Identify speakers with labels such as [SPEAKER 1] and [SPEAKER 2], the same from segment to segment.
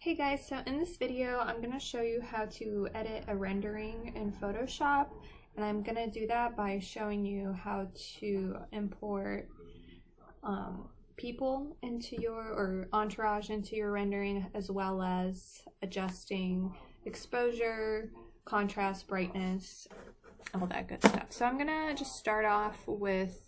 [SPEAKER 1] Hey guys, so in this video I'm going to show you how to edit a rendering in Photoshop, and I'm going to do that by showing you how to import people into or entourage into your rendering, as well as adjusting exposure, contrast, brightness, all that good stuff. So I'm going to just start off with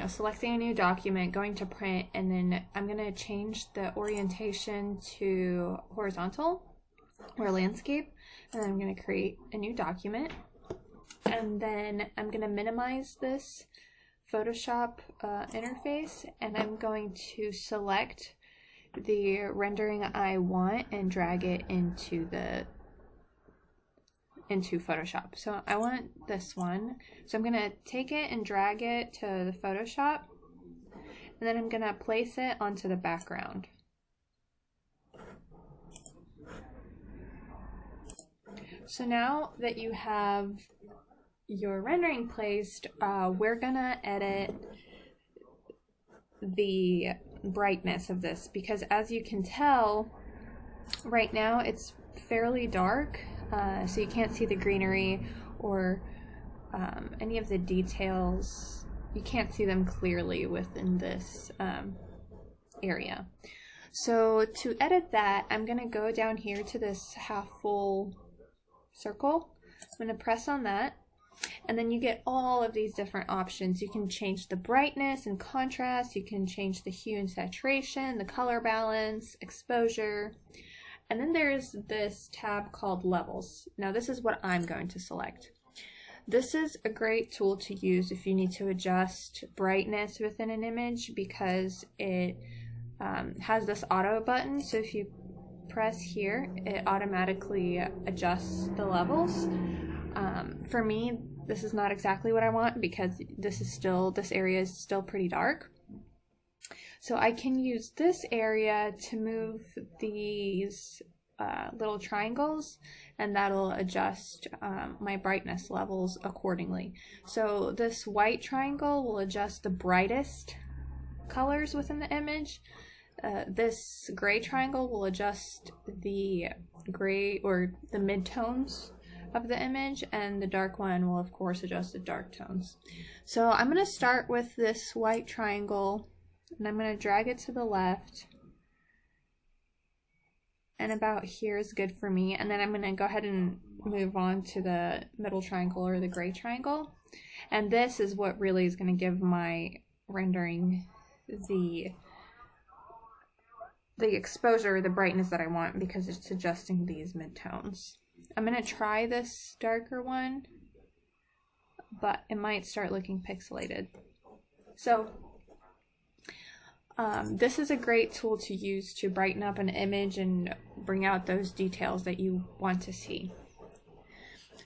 [SPEAKER 1] selecting a new document, going to print, and then I'm going to change the orientation to horizontal or landscape, and then I'm going to create a new document, and then I'm going to minimize this Photoshop interface, and I'm going to select the rendering I want and drag it into Photoshop. So I want this one, so I'm going to take it and drag it to the Photoshop, and then I'm going to place it onto the background. So now that you have your rendering placed, we're going to edit the brightness of this, because as you can tell right now it's fairly dark. So you can't see the greenery or any of the details. You can't see them clearly within this area. So to edit that, I'm going to go down here to this half full circle. I'm going to press on that, and then you get all of these different options. You can change the brightness and contrast, you can change the hue and saturation, the color balance, exposure. And then there's this tab called Levels. Now this is what I'm going to select. This is a great tool to use if you need to adjust brightness within an image, because it has this auto button. So if you press here, it automatically adjusts the levels. For me, this is not exactly what I want, because this area is still pretty dark. So I can use this area to move these little triangles, and that'll adjust my brightness levels accordingly. So this white triangle will adjust the brightest colors within the image. This gray triangle will adjust the gray or the midtones of the image, and the dark one will of course adjust the dark tones. So I'm going to start with this white triangle, and I'm going to drag it to the left, and about here is good for me. And then I'm going to go ahead and move on to the middle triangle or the gray triangle, and this is what really is going to give my rendering the exposure, the brightness that I want, because it's adjusting these midtones. I'm going to try this darker one, but it might start looking pixelated. So this is a great tool to use to brighten up an image and bring out those details that you want to see.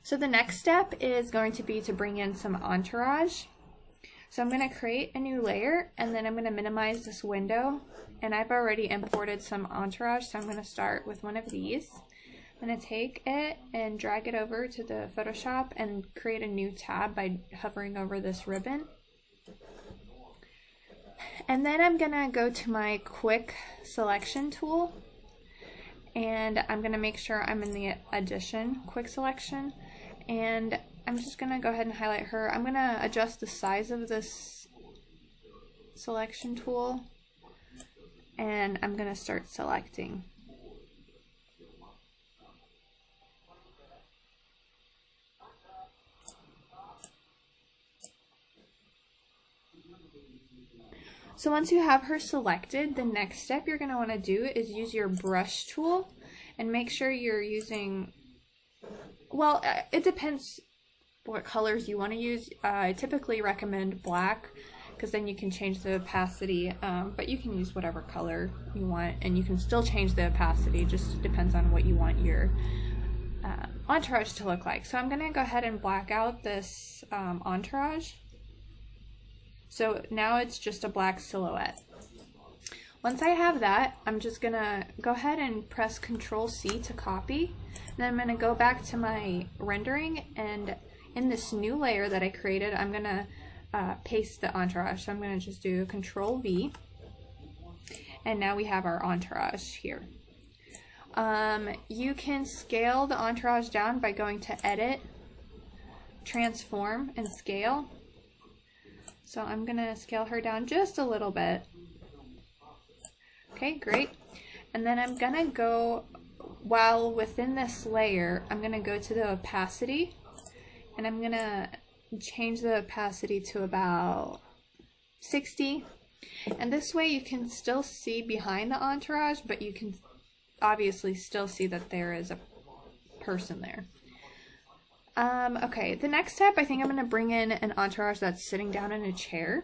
[SPEAKER 1] So the next step is going to be to bring in some entourage. So I'm going to create a new layer, and then I'm going to minimize this window, and I've already imported some entourage, so I'm going to start with one of these. I'm going to take it and drag it over to the Photoshop and create a new tab by hovering over this ribbon. And then I'm going to go to my quick selection tool, and I'm going to make sure I'm in the addition quick selection, and I'm just going to go ahead and highlight her. I'm going to adjust the size of this selection tool, and I'm going to start selecting. So once you have her selected, the next step you're going to want to do is use your brush tool and make sure you're using, well, it depends what colors you want to use. I typically recommend black, because then you can change the opacity, but you can use whatever color you want, and you can still change the opacity. It just depends on what you want your entourage to look like. So I'm going to go ahead and black out this entourage. So now it's just a black silhouette. Once I have that, I'm just gonna go ahead and press Ctrl+C to copy. Then I'm gonna go back to my rendering, and in this new layer that I created, I'm gonna paste the entourage. So I'm gonna just do Ctrl+V, And now we have our entourage here. You can scale the entourage down by going to Edit, Transform, and Scale. So I'm going to scale her down just a little bit. Okay, great. And then I'm going to go, while within this layer, I'm going to go to the opacity, and I'm going to change the opacity to about 60. And this way you can still see behind the entourage, but you can obviously still see that there is a person there. Okay, the next step, I think I'm going to bring in an entourage that's sitting down in a chair.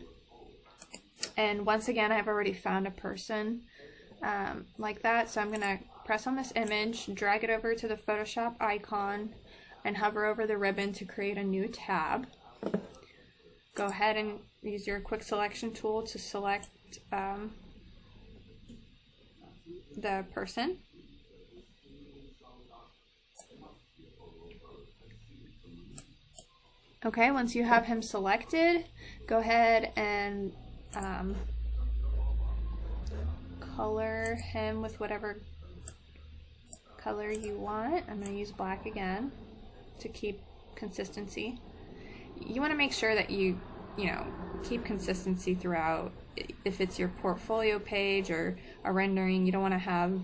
[SPEAKER 1] And once again, I've already found a person like that. So I'm going to press on this image, drag it over to the Photoshop icon, and hover over the ribbon to create a new tab. Go ahead and use your quick selection tool to select the person. Okay, once you have him selected, go ahead and color him with whatever color you want. I'm going to use black again to keep consistency. You want to make sure that you keep consistency throughout. If it's your portfolio page or a rendering, you don't want to have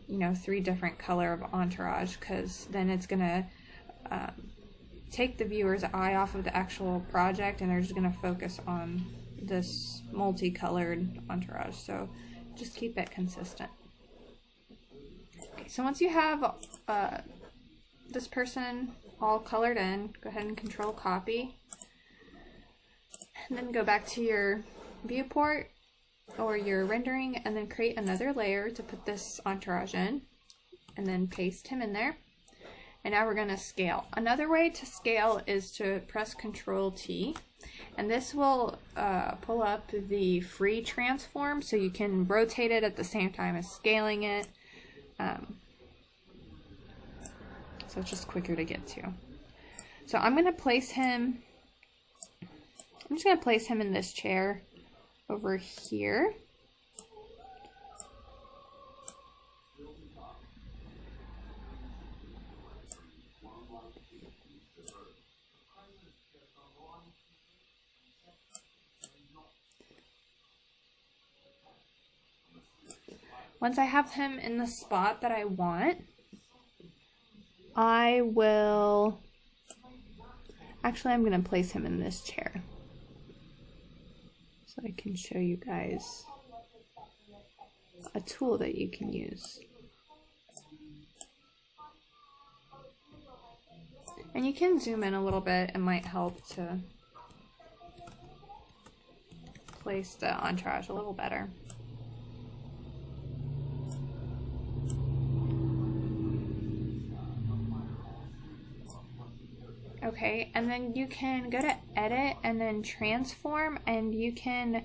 [SPEAKER 1] 3 different color of entourage, because then it's going to take the viewer's eye off of the actual project, and they're just going to focus on this multicolored entourage. So just keep it consistent. Okay, so once you have this person all colored in, go ahead and Control Copy, and then go back to your viewport or your rendering, and then create another layer to put this entourage in, and then paste him in there. And now we're going to scale. Another way to scale is to press Control T, and this will pull up the free transform, so you can rotate it at the same time as scaling it. So it's just quicker to get to. So I'm going to place him, I'm just going to place him in this chair over here. Once I have him in the spot that I want, I will, actually I'm going to place him in this chair so I can show you guys a tool that you can use. And you can zoom in a little bit, it might help to place the entourage a little better. Okay, and then you can go to Edit and then Transform, and you can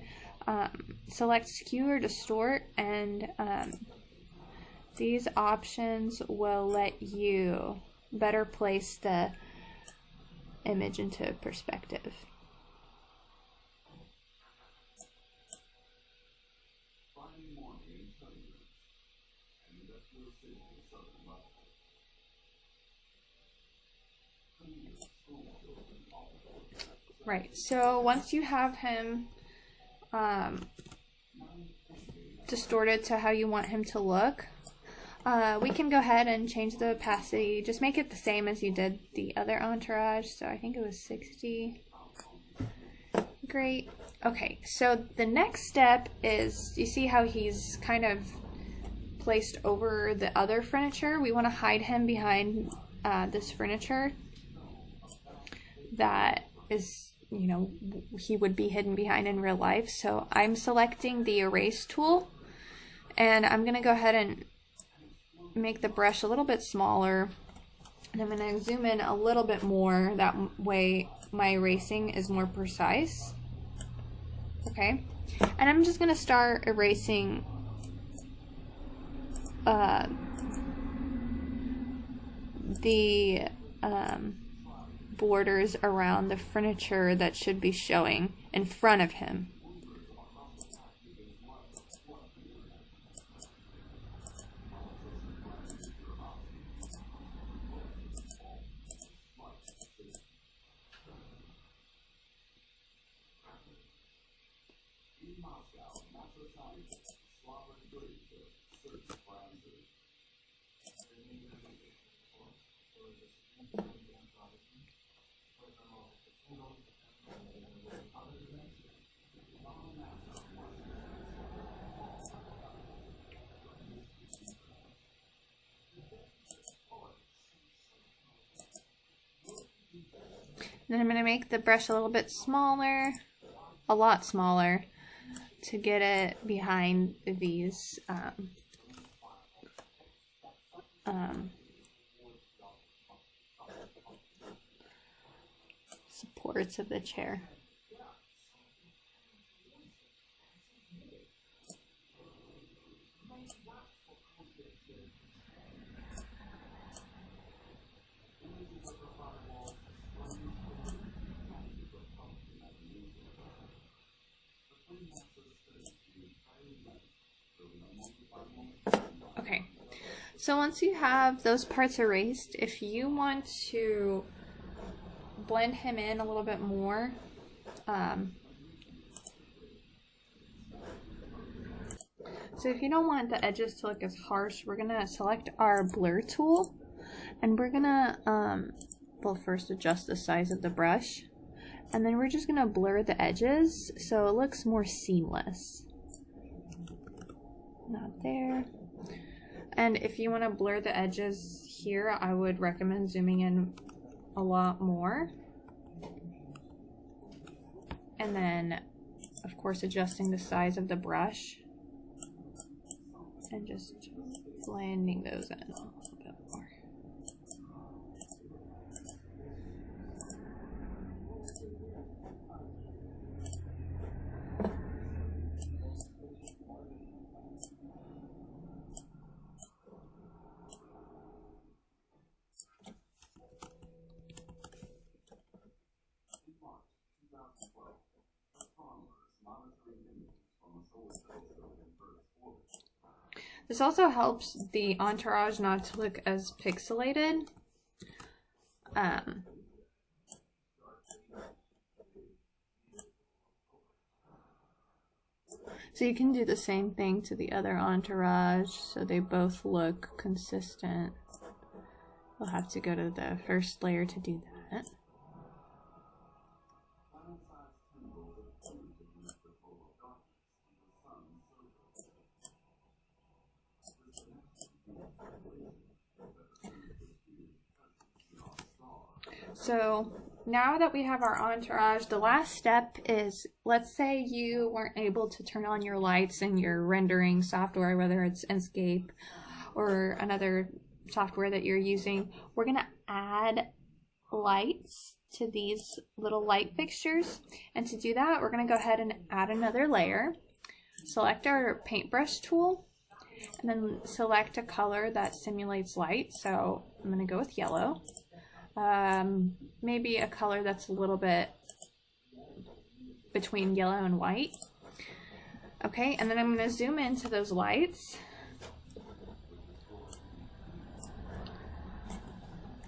[SPEAKER 1] select Skew or Distort, and these options will let you better place the image into perspective. Right, so once you have him distorted to how you want him to look, we can go ahead and change the opacity. Just make it the same as you did the other entourage. So I think it was 60. Great. Okay, so the next step is, you see how he's kind of placed over the other furniture? We want to hide him behind this furniture that is, he would be hidden behind in real life. So I'm selecting the Erase tool, and I'm going to go ahead and make the brush a little bit smaller, and I'm going to zoom in a little bit more. That way my erasing is more precise. Okay, and I'm just going to start erasing the borders around the furniture that should be showing in front of him. Then I'm going to make the brush a little bit smaller, a lot smaller, to get it behind these supports of the chair. Okay, so once you have those parts erased, if you want to blend him in a little bit more, so if you don't want the edges to look as harsh, we're going to select our blur tool, and we're going to, well, first adjust the size of the brush, and then we're just going to blur the edges so it looks more seamless. Not there. And if you want to blur the edges here, I would recommend zooming in a lot more. And then, of course, adjusting the size of the brush and just blending those in a little bit more. This also helps the entourage not to look as pixelated. So you can do the same thing to the other entourage so they both look consistent. We'll have to go to the first layer to do that. So now that we have our entourage, the last step is, let's say you weren't able to turn on your lights in your rendering software, whether it's Inkscape or another software that you're using. We're going to add lights to these little light fixtures. And to do that, we're going to go ahead and add another layer. Select our paintbrush tool, and then select a color that simulates light. So I'm going to go with yellow. Maybe a color that's a little bit between yellow and white. Okay, and then I'm going to zoom into those lights.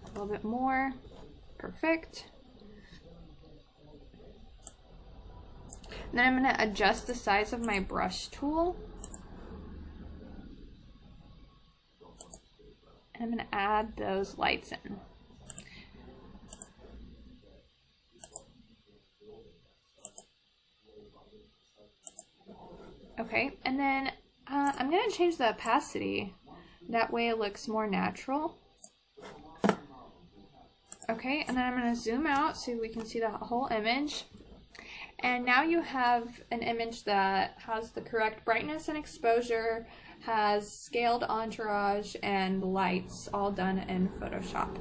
[SPEAKER 1] A little bit more. Perfect. And then I'm going to adjust the size of my brush tool. And I'm going to add those lights in. Okay, and then I'm going to change the opacity. That way it looks more natural. Okay, and then I'm going to zoom out so we can see the whole image. And now you have an image that has the correct brightness and exposure, has scaled entourage and lights all done in Photoshop.